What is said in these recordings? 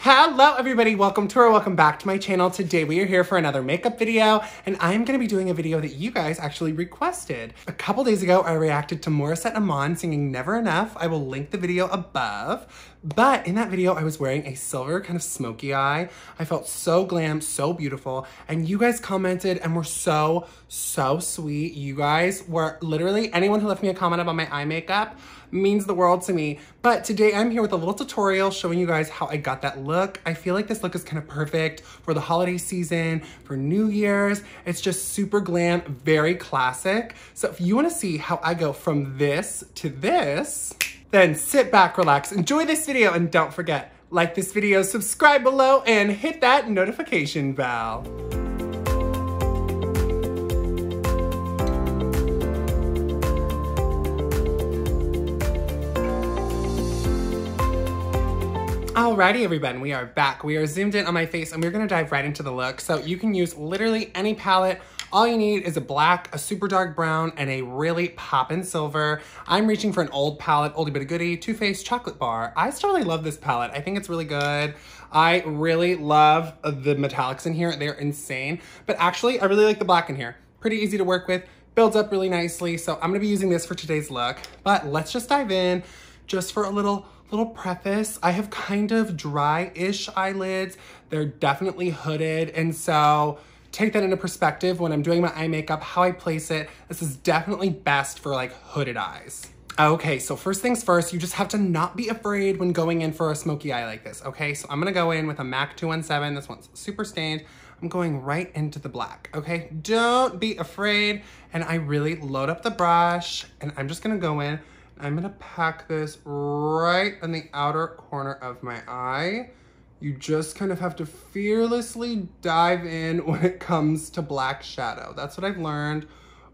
Hello everybody, welcome back to my channel. Today we are here for another makeup video, and I'm gonna be doing a video that you guys actually requested. A couple days ago, I reacted to Morissette Amon singing Never Enough. I will link the video above. But in that video, I was wearing a silver kind of smoky eye. I felt so glam, so beautiful, and you guys commented and were so sweet. You guys were literally, anyone who left me a comment about my eye makeup means the world to me. But today I'm here with a little tutorial showing you guys how I got that look. I feel like this look is kind of perfect for the holiday season, for New Year's. It's just super glam, very classic. So if you wanna see how I go from this to this, then sit back, relax, enjoy this video, and don't forget, like this video, subscribe below, and hit that notification bell. Alrighty everyone, we are back. We are zoomed in on my face and we're gonna dive right into the look. So you can use literally any palette. All you need is a black, a super dark brown, and a really poppin' silver. I'm reaching for an old palette, oldie but a goodie, Too Faced Chocolate Bar. I still really love this palette. I think it's really good. I really love the metallics in here. They're insane. But actually, I really like the black in here. Pretty easy to work with, builds up really nicely. So I'm gonna be using this for today's look. But let's just dive in. Just for a little preface, I have kind of dry-ish eyelids. They're definitely hooded, and so take that into perspective when I'm doing my eye makeup, how I place it. This is definitely best for like hooded eyes. Okay, so first things first, you just have to not be afraid when going in for a smoky eye like this, okay? So I'm gonna go in with a MAC 217. This one's super stained. I'm going right into the black, okay? Don't be afraid. And I really load up the brush, and I'm just gonna go in. I'm gonna pack this right in the outer corner of my eye. You just kind of have to fearlessly dive in when it comes to black shadow. That's what I've learned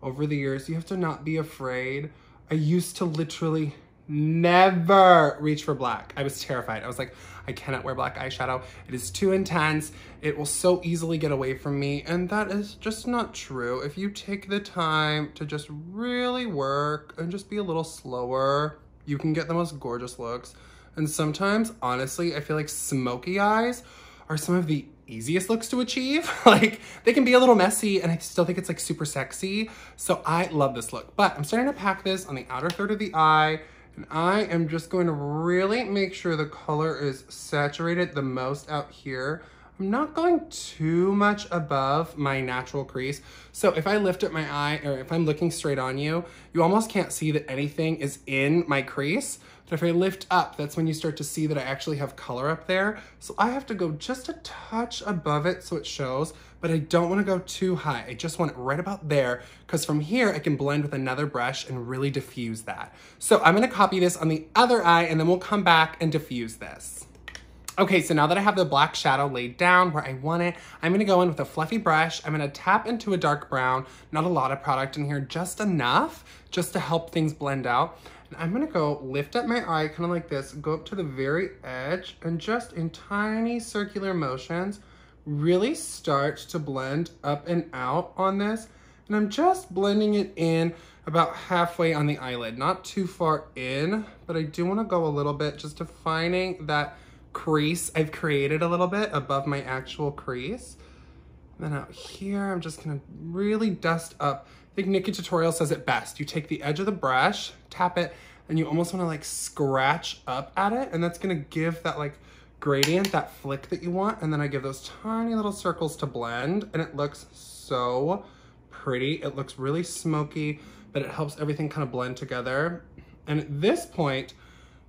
over the years. You have to not be afraid. I used to literally never reach for black. I was terrified. I was like, I cannot wear black eyeshadow. It is too intense. It will so easily get away from me. And that is just not true. If you take the time to just really work and just be a little slower, you can get the most gorgeous looks. And sometimes, honestly, I feel like smoky eyes are some of the easiest looks to achieve. Like, they can be a little messy and I still think it's like super sexy. So I love this look. But I'm starting to pack this on the outer third of the eye. And I am just going to really make sure the color is saturated the most out here. I'm not going too much above my natural crease. So if I lift up my eye, or if I'm looking straight on you, you almost can't see that anything is in my crease. But if I lift up, that's when you start to see that I actually have color up there. So I have to go just a touch above it so it shows, but I don't want to go too high. I just want it right about there, because from here I can blend with another brush and really diffuse that. So I'm going to copy this on the other eye and then we'll come back and diffuse this. Okay, so now that I have the black shadow laid down where I want it, I'm gonna go in with a fluffy brush. I'm gonna tap into a dark brown, not a lot of product in here, just enough, just to help things blend out. And I'm gonna go lift up my eye kind of like this, go up to the very edge, and just in tiny circular motions, really start to blend up and out on this. And I'm just blending it in about halfway on the eyelid, not too far in, but I do wanna go a little bit just defining that crease I've created a little bit above my actual crease. And then out here, I'm just gonna really dust up. I think Nikki Tutorial says it best. You take the edge of the brush, tap it, and you almost wanna like scratch up at it. And that's gonna give that like gradient, that flick that you want. And then I give those tiny little circles to blend, and it looks so pretty. It looks really smoky, but it helps everything kind of blend together. And at this point,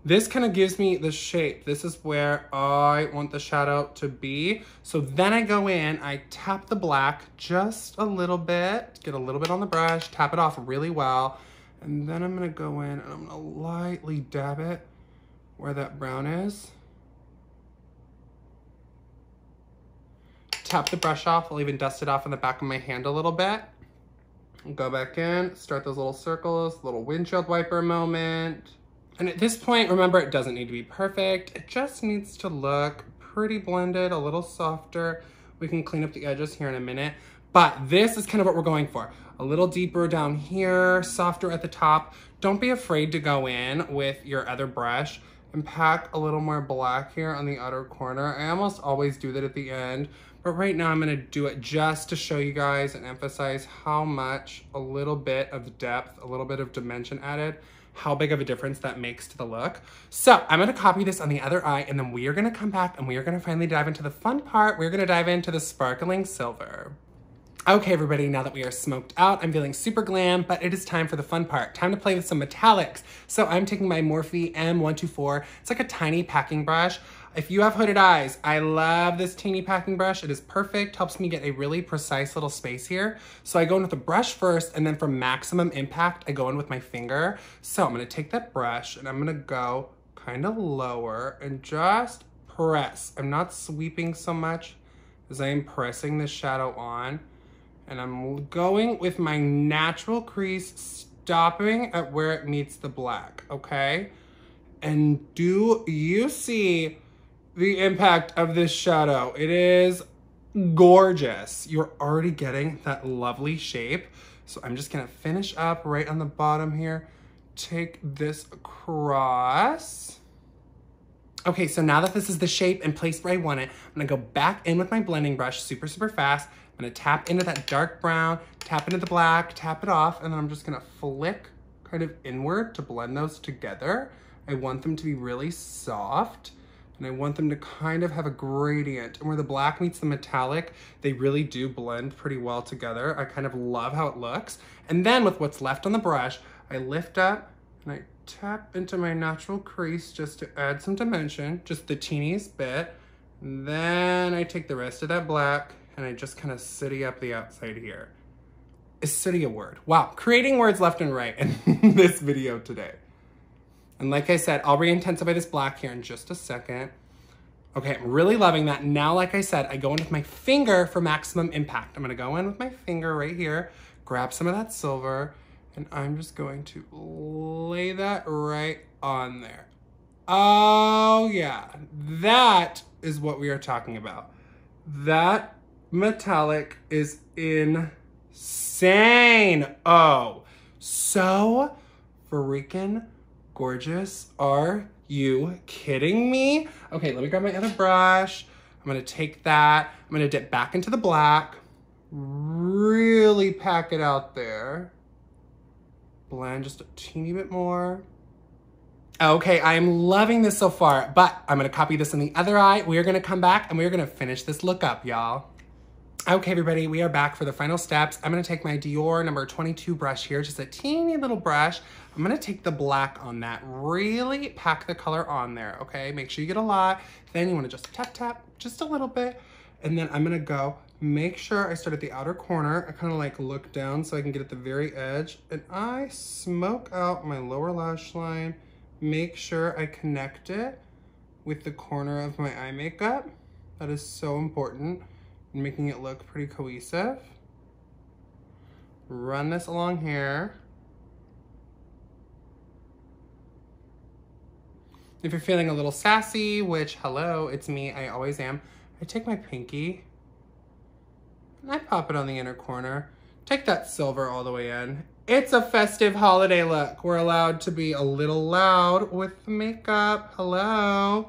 this kind of gives me the shape. This is where I want the shadow to be. So then I go in, I tap the black just a little bit, get a little bit on the brush, tap it off really well. And then I'm gonna go in and I'm gonna lightly dab it where that brown is. Tap the brush off, I'll even dust it off on the back of my hand a little bit. Go back in, start those little circles, little windshield wiper moment. And at this point, remember, it doesn't need to be perfect. It just needs to look pretty blended, a little softer. We can clean up the edges here in a minute. But this is kind of what we're going for. A little deeper down here, softer at the top. Don't be afraid to go in with your other brush and pack a little more black here on the outer corner. I almost always do that at the end, but right now I'm gonna do it just to show you guys and emphasize how much a little bit of depth, a little bit of dimension added, how big of a difference that makes to the look. So I'm gonna copy this on the other eye, and then we are gonna come back and we are gonna finally dive into the fun part. We're gonna dive into the sparkling silver. Okay, everybody, now that we are smoked out, I'm feeling super glam, but it is time for the fun part. Time to play with some metallics. So I'm taking my Morphe M124. It's like a tiny packing brush. If you have hooded eyes, I love this teeny packing brush. It is perfect, helps me get a really precise little space here. So I go in with the brush first, and then for maximum impact, I go in with my finger. So I'm gonna take that brush, and I'm gonna go kind of lower and just press. I'm not sweeping so much as I am pressing this shadow on. And I'm going with my natural crease, stopping at where it meets the black, okay? And do you see the impact of this shadow? It is gorgeous. You're already getting that lovely shape. So I'm just gonna finish up right on the bottom here. Take this across. Okay, so now that this is the shape and placed where I want it, I'm gonna go back in with my blending brush super, super fast. I'm gonna tap into that dark brown, tap into the black, tap it off, and then I'm just gonna flick kind of inward to blend those together. I want them to be really soft, and I want them to kind of have a gradient. And where the black meets the metallic, they really do blend pretty well together. I kind of love how it looks. And then with what's left on the brush, I lift up and I tap into my natural crease just to add some dimension, just the teeniest bit. And then I take the rest of that black and I just kind of city up the outside here. Is city a word? Wow, creating words left and right in this video today. And like I said, I'll re-intensify this black here in just a second. Okay, I'm really loving that. Now, like I said, I go in with my finger for maximum impact. I'm gonna go in with my finger right here, grab some of that silver, and I'm just going to lay that right on there. Oh yeah, that is what we are talking about. That metallic is insane. Oh, so freaking gorgeous. Are you kidding me? Okay, let me grab my other brush. I'm gonna take that. I'm gonna dip back into the black. Really pack it out there. Blend just a teeny bit more. Okay, I am loving this so far, but I'm gonna copy this in the other eye. We are gonna come back and we are gonna finish this look up, y'all. Okay, everybody, we are back for the final steps. I'm gonna take my Dior number 22 brush here, just a teeny little brush. I'm gonna take the black on that, really pack the color on there, okay? Make sure you get a lot. Then you wanna just tap, tap, just a little bit. And then I'm gonna go, make sure I start at the outer corner. I kind of like look down so I can get at the very edge. And I smoke out my lower lash line. Make sure I connect it with the corner of my eye makeup. That is so important. Making it look pretty cohesive. Run this along here. If you're feeling a little sassy, which, hello, it's me, I always am, I take my pinky and I pop it on the inner corner. Take that silver all the way in. It's a festive holiday look. We're allowed to be a little loud with the makeup. Hello. And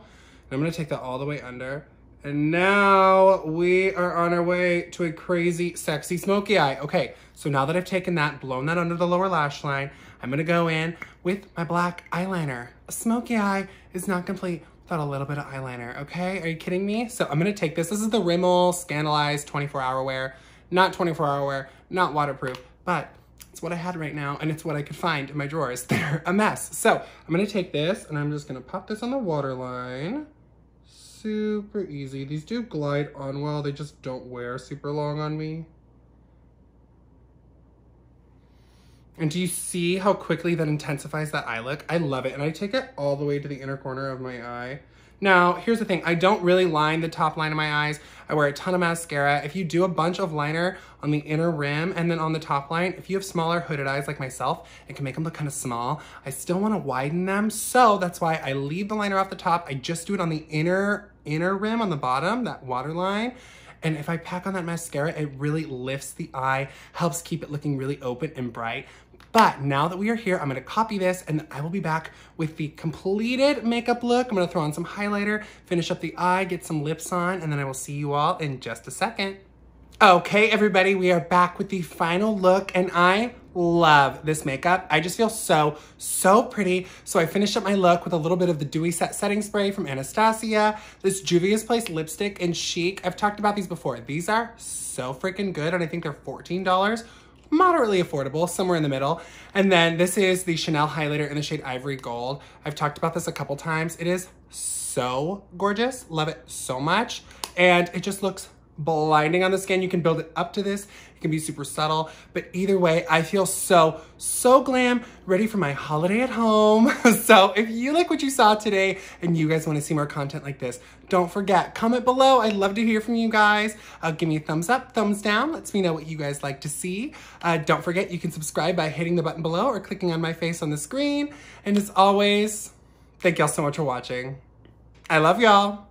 I'm gonna take that all the way under. And now we are on our way to a crazy, sexy smoky eye. Okay, so now that I've taken that, blown that under the lower lash line, I'm gonna go in with my black eyeliner. A smoky eye is not complete without a little bit of eyeliner, okay? Are you kidding me? So I'm gonna take this. This is the Rimmel Scandalized 24-hour wear. Not 24-hour wear, not waterproof, but it's what I had right now, and it's what I could find in my drawers. They're a mess. So I'm gonna take this, and I'm just gonna pop this on the waterline. Super easy. These do glide on well. They just don't wear super long on me. And do you see how quickly that intensifies that eye look? I love it. And I take it all the way to the inner corner of my eye. Now, here's the thing. I don't really line the top line of my eyes. I wear a ton of mascara. If you do a bunch of liner on the inner rim and then on the top line, if you have smaller hooded eyes like myself, it can make them look kind of small. I still want to widen them. So that's why I leave the liner off the top. I just do it on the inner rim on the bottom, that waterline. And if I pack on that mascara, it really lifts the eye, helps keep it looking really open and bright. But now that we are here, I'm gonna copy this and I will be back with the completed makeup look. I'm gonna throw on some highlighter, finish up the eye, get some lips on, and then I will see you all in just a second. Okay, everybody, we are back with the final look and I love this makeup. I just feel so pretty. So I finished up my look with a little bit of the Dewy Set Setting Spray from Anastasia, this Juvia's Place lipstick in Chic. I've talked about these before. These are so freaking good and I think they're $14. Moderately affordable, somewhere in the middle. And then this is the Chanel highlighter in the shade Ivory Gold. I've talked about this a couple times. It is so gorgeous. Love it so much. And it just looks blinding on the skin. You can build it up to this. It can be super subtle, but either way, I feel so glam, ready for my holiday at home. So if you like what you saw today and you guys want to see more content like this, don't forget, comment below. I'd love to hear from you guys. Give me a thumbs up, thumbs down. Lets me know what you guys like to see. Don't forget, you can subscribe by hitting the button below or clicking on my face on the screen. And as always, thank y'all so much for watching. I love y'all.